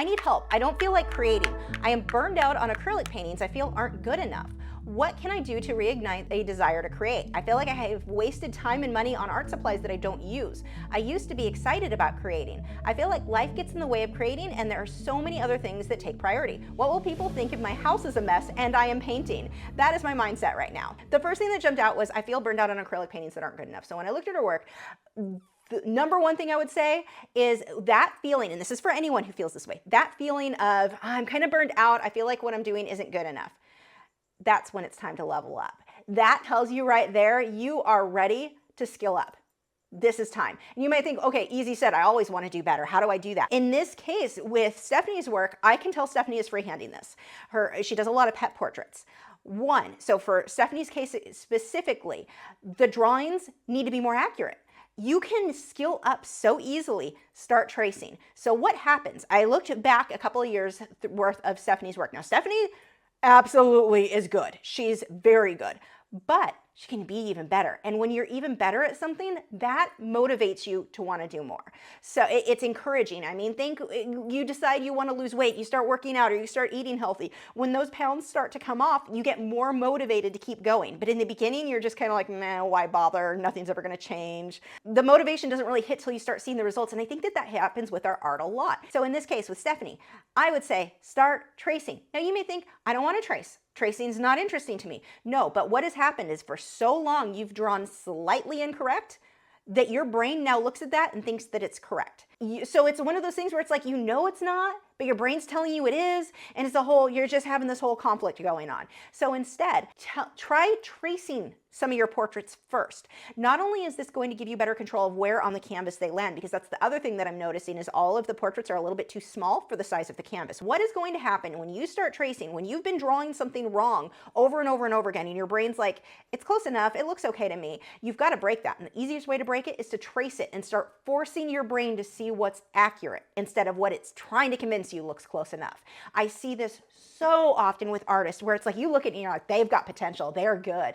I need help. I don't feel like creating. I am burned out on acrylic paintings I feel aren't good enough. What can I do to reignite a desire to create? I feel like I have wasted time and money on art supplies that I don't use. I used to be excited about creating. I feel like life gets in the way of creating and there are so many other things that take priority. What will people think if my house is a mess and I am painting? That is my mindset right now. The first thing that jumped out was I feel burned out on acrylic paintings that aren't good enough. So when I looked at her work, the number one thing I would say is that feeling, and this is for anyone who feels this way, that feeling of I'm kind of burned out, I feel like what I'm doing isn't good enough. That's when it's time to level up. That tells you right there, you are ready to skill up. This is time. And you might think, okay, easy said, I always want to do better. How do I do that? In this case, with Stephanie's work, I can tell Stephanie is freehanding this. She does a lot of pet portraits. So for Stephanie's case specifically, the drawings need to be more accurate. You can skill up so easily, start tracing. So what happens? I looked back a couple of years worth of Stephanie's work. Now, Stephanie absolutely is good. She's very good, but she can be even better. And when you're even better at something, that motivates you to want to do more. So it's encouraging. I mean, think you decide you want to lose weight, you start working out or you start eating healthy. When those pounds start to come off, you get more motivated to keep going. But in the beginning, you're just kind of like, nah, why bother? Nothing's ever going to change. The motivation doesn't really hit till you start seeing the results. And I think that happens with our art a lot. So in this case with Stephanie, I would say start tracing. Now you may think, I don't want to trace. Tracing is not interesting to me. No, but what has happened is for so long you've drawn slightly incorrect that your brain now looks at that and thinks that it's correct. So it's one of those things where it's like, you know it's not, but your brain's telling you it is, and you're just having this whole conflict going on. So instead, try tracing some of your portraits first. Not only is this going to give you better control of where on the canvas they land, because that's the other thing that I'm noticing is all of the portraits are a little bit too small for the size of the canvas. What is going to happen when you start tracing, when you've been drawing something wrong over and over and over again, and your brain's like, it's close enough, it looks okay to me, you've got to break that. And the easiest way to break it is to trace it and start forcing your brain to see what's accurate instead of what it's trying to convince you looks close enough. I see this so often with artists where it's like, you look at it and you're like, they've got potential, they're good.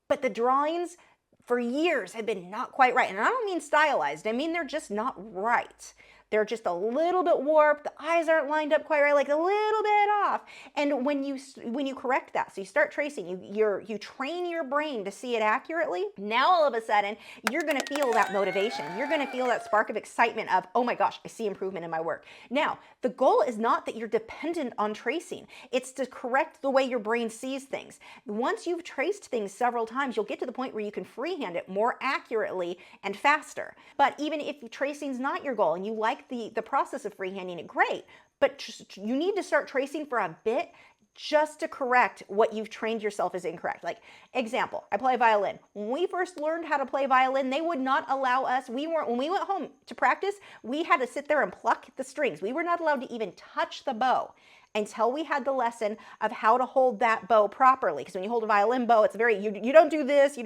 But the drawings for years have been not quite right. And I don't mean stylized, I mean they're just not right. They're just a little bit warped, the eyes aren't lined up quite right, like a little bit off. And when you correct that, so you start tracing, you train your brain to see it accurately, now all of a sudden, you're gonna feel that motivation. You're gonna feel that spark of excitement of, oh my gosh, I see improvement in my work. Now, the goal is not that you're dependent on tracing. It's to correct the way your brain sees things. Once you've traced things several times, you'll get to the point where you can freehand it more accurately and faster. But even if tracing's not your goal and you like the process of freehanding it, great, but you need to start tracing for a bit just to correct what you've trained yourself as incorrect. Like, example, I play violin. When we first learned how to play violin, they would not allow us, when we went home to practice, we had to sit there and pluck the strings. We were not allowed to even touch the bow until we had the lesson of how to hold that bow properly. Because when you hold a violin bow, it's very, you don't do this,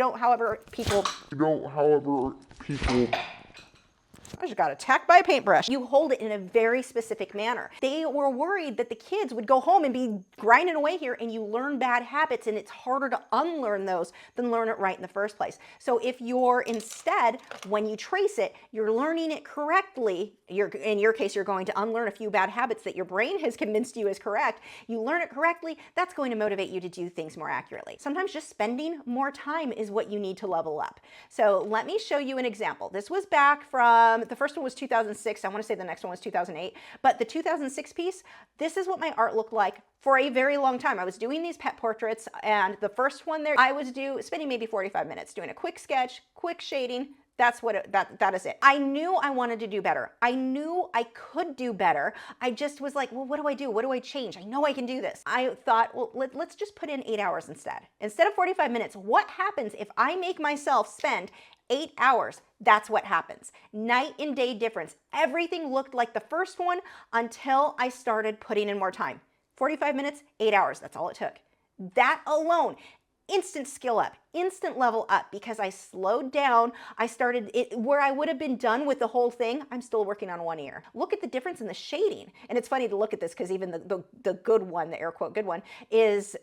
I just got attacked by a paintbrush. You hold it in a very specific manner. They were worried that the kids would go home and be grinding away here and you learn bad habits, and it's harder to unlearn those than learn it right in the first place. So if you're instead, when you trace it, you're learning it correctly, in your case, you're going to unlearn a few bad habits that your brain has convinced you is correct. You learn it correctly, that's going to motivate you to do things more accurately. Sometimes just spending more time is what you need to level up. So let me show you an example. This was back from, the first one was 2006. I want to say the next one was 2008. But the 2006 piece, this is what my art looked like for a very long time. I was doing these pet portraits, and the first one there, I was spending maybe 45 minutes doing a quick sketch, quick shading. That's what that is it. I knew I wanted to do better. I knew I could do better. I just was like, well, what do I do? What do I change? I know I can do this. I thought, well, let's just put in 8 hours instead. Instead of 45 minutes, what happens if I make myself spend 8 hours? That's what happens. Night and day difference. Everything looked like the first one until I started putting in more time. 45 minutes, 8 hours. That's all it took. That alone, instant skill up, instant level up, because I slowed down. I started it where I would have been done with the whole thing. I'm still working on one ear. Look at the difference in the shading. And it's funny to look at this because even the good one, the air quote good one, is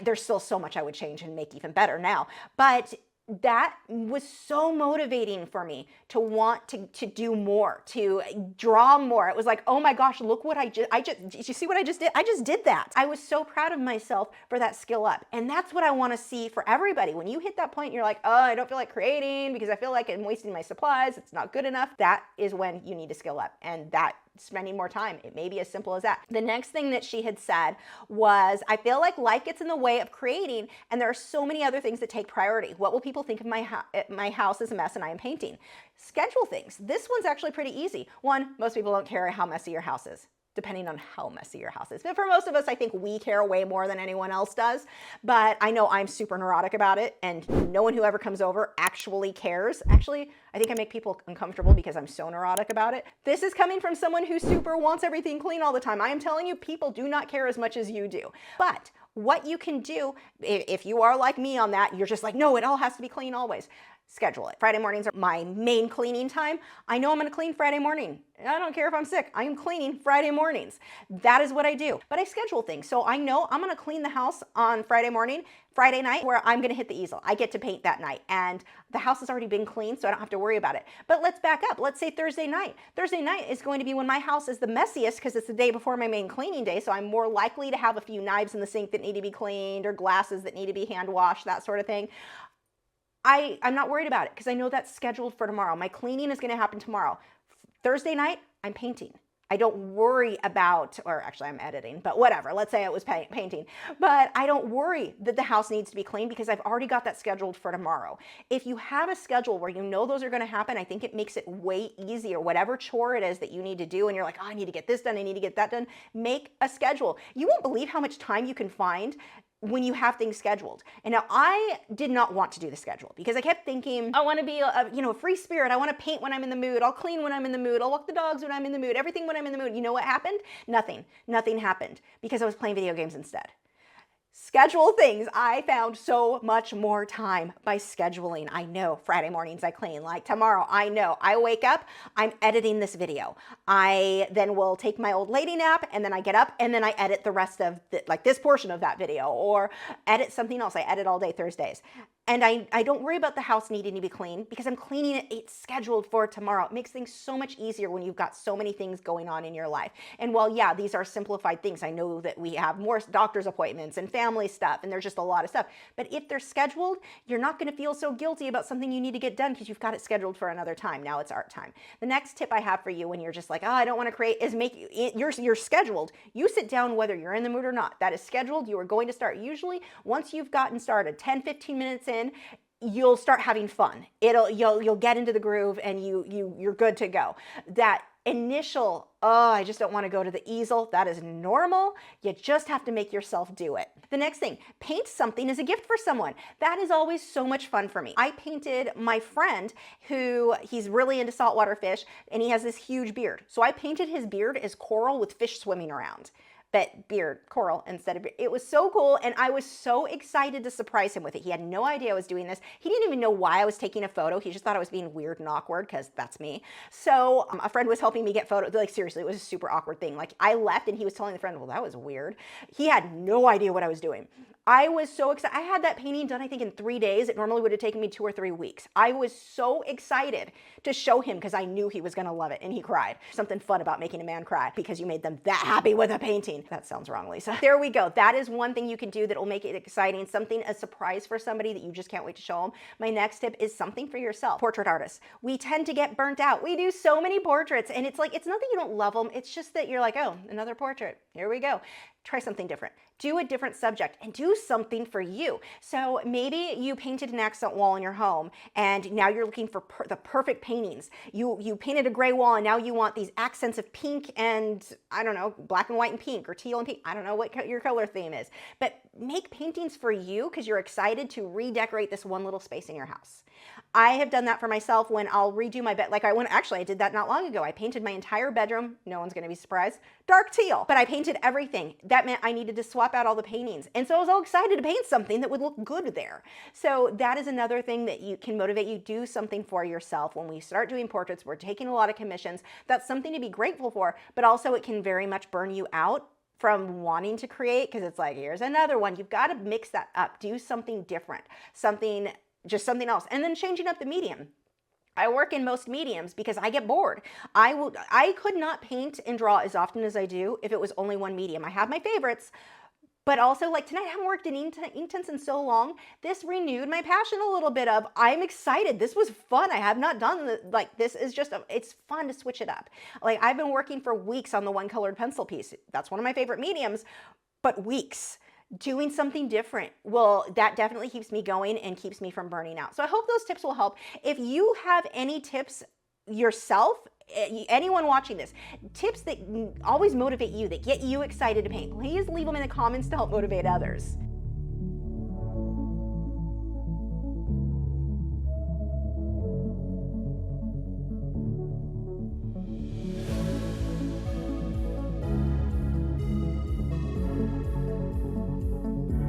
there's still so much I would change and make even better now. But that was so motivating for me to want to do more, to draw more. It was like, oh my gosh, look what did you see what I just did? I just did that. I was so proud of myself for that skill up. And that's what I want to see for everybody. When you hit that point, you're like, oh, I don't feel like creating because I feel like I'm wasting my supplies. It's not good enough. That is when you need to skill up. And that spending more time. It may be as simple as that. The next thing that she had said was, I feel like life gets in the way of creating and there are so many other things that take priority. What will people think of my house is a mess and I am painting? Schedule things. This one's actually pretty easy. One, most people don't care how messy your house is, depending on how messy your house is. But for most of us, I think we care way more than anyone else does. But I know I'm super neurotic about it, and no one who ever comes over actually cares. Actually, I think I make people uncomfortable because I'm so neurotic about it. This is coming from someone who super wants everything clean all the time. I am telling you, people do not care as much as you do. But what you can do, if you are like me on that, you're just like, no, it all has to be clean always. Schedule it. Friday mornings are my main cleaning time. I know I'm gonna clean Friday morning. I don't care if I'm sick. I am cleaning Friday mornings. That is what I do. But I schedule things. So I know I'm gonna clean the house on Friday morning, Friday night, where I'm gonna hit the easel. I get to paint that night. And the house has already been cleaned, so I don't have to worry about it. But let's back up. Let's say Thursday night. Thursday night is going to be when my house is the messiest because it's the day before my main cleaning day. So I'm more likely to have a few knives in the sink that need to be cleaned or glasses that need to be hand washed, that sort of thing. I'm not worried about it because I know that's scheduled for tomorrow. My cleaning is going to happen tomorrow. Thursday night, I'm painting. I don't worry about, or actually I'm editing, but whatever. Let's say it was painting. But I don't worry that the house needs to be clean because I've already got that scheduled for tomorrow. If you have a schedule where you know those are going to happen, I think it makes it way easier. Whatever chore it is that you need to do and you're like, oh, I need to get this done, I need to get that done, make a schedule. You won't believe how much time you can find when you have things scheduled. And now I did not want to do the schedule because I kept thinking, I want to be a free spirit. I want to paint when I'm in the mood. I'll clean when I'm in the mood. I'll walk the dogs when I'm in the mood. Everything when I'm in the mood. You know what happened? Nothing happened because I was playing video games instead. Schedule things. I found so much more time by scheduling. I know Friday mornings I clean. Like tomorrow, I know I wake up, I'm editing this video. I then will take my old lady nap and then I get up and then I edit the rest of this portion of that video or edit something else. I edit all day Thursdays. And I don't worry about the house needing to be clean because I'm cleaning it. It's scheduled for tomorrow. It makes things so much easier when you've got so many things going on in your life. And while, yeah, these are simplified things, I know that we have more doctor's appointments and family stuff, and there's just a lot of stuff. But if they're scheduled, you're not going to feel so guilty about something you need to get done because you've got it scheduled for another time. Now it's art time. The next tip I have for you when you're just like, oh, I don't want to create, is you're scheduled. You sit down whether you're in the mood or not. That is scheduled. You are going to start usually once you've gotten started, 10, 15 minutes in, you'll start having fun. You'll get into the groove and you're good to go. That initial, oh, I just don't want to go to the easel, that is normal. You just have to make yourself do it. The next thing, paint something as a gift for someone. That is always so much fun for me. I painted my friend he's really into saltwater fish and he has this huge beard. So I painted his beard as coral with fish swimming around. But beard, coral instead of beard. It was so cool and I was so excited to surprise him with it. He had no idea I was doing this. He didn't even know why I was taking a photo. He just thought I was being weird and awkward because that's me. So a friend was helping me get photos. Like seriously, it was a super awkward thing. Like I left and he was telling the friend, well, that was weird. He had no idea what I was doing. I was so excited. I had that painting done, I think, in 3 days. It normally would have taken me 2 or 3 weeks. I was so excited to show him because I knew he was going to love it, and he cried. Something fun about making a man cry because you made them that happy with a painting. That sounds wrong, Lisa. There we go. That is one thing you can do that will make it exciting, something, a surprise for somebody that you just can't wait to show them. My next tip is something for yourself. Portrait artists. We tend to get burnt out. We do so many portraits, and it's like, it's not that you don't love them. It's just that you're like, oh, another portrait. Here we go. Try something different. Do a different subject and do something for you. So maybe you painted an accent wall in your home and now you're looking for the perfect paintings. You painted a gray wall and now you want these accents of pink and, I don't know, black and white and pink or teal and pink. I don't know what your color theme is. But make paintings for you because you're excited to redecorate this one little space in your house. I have done that for myself when I'll redo my bed. Actually, I did that not long ago. I painted my entire bedroom. No one's going to be surprised. Dark teal. But I painted everything. That meant I needed to swap out all the paintings. And so I was all excited to paint something that would look good there. So that is another thing that you can motivate you. Do something for yourself. When we start doing portraits, we're taking a lot of commissions. That's something to be grateful for, but also it can very much burn you out from wanting to create because it's like, here's another one. You've got to mix that up. Do something different. Something just something else. And then changing up the medium. I work in most mediums because I get bored. I could not paint and draw as often as I do if it was only one medium. I have my favorites, but also like tonight I haven't worked in Inktense in so long. This renewed my passion a little bit of, I'm excited. This was fun. I have not done like this is just, it's fun to switch it up. Like I've been working for weeks on the one colored pencil piece. That's one of my favorite mediums, but weeks. Doing something different, well, that definitely keeps me going and keeps me from burning out. So I hope those tips will help. If you have any tips yourself, anyone watching this, tips that always motivate you, that get you excited to paint, please leave them in the comments to help motivate others.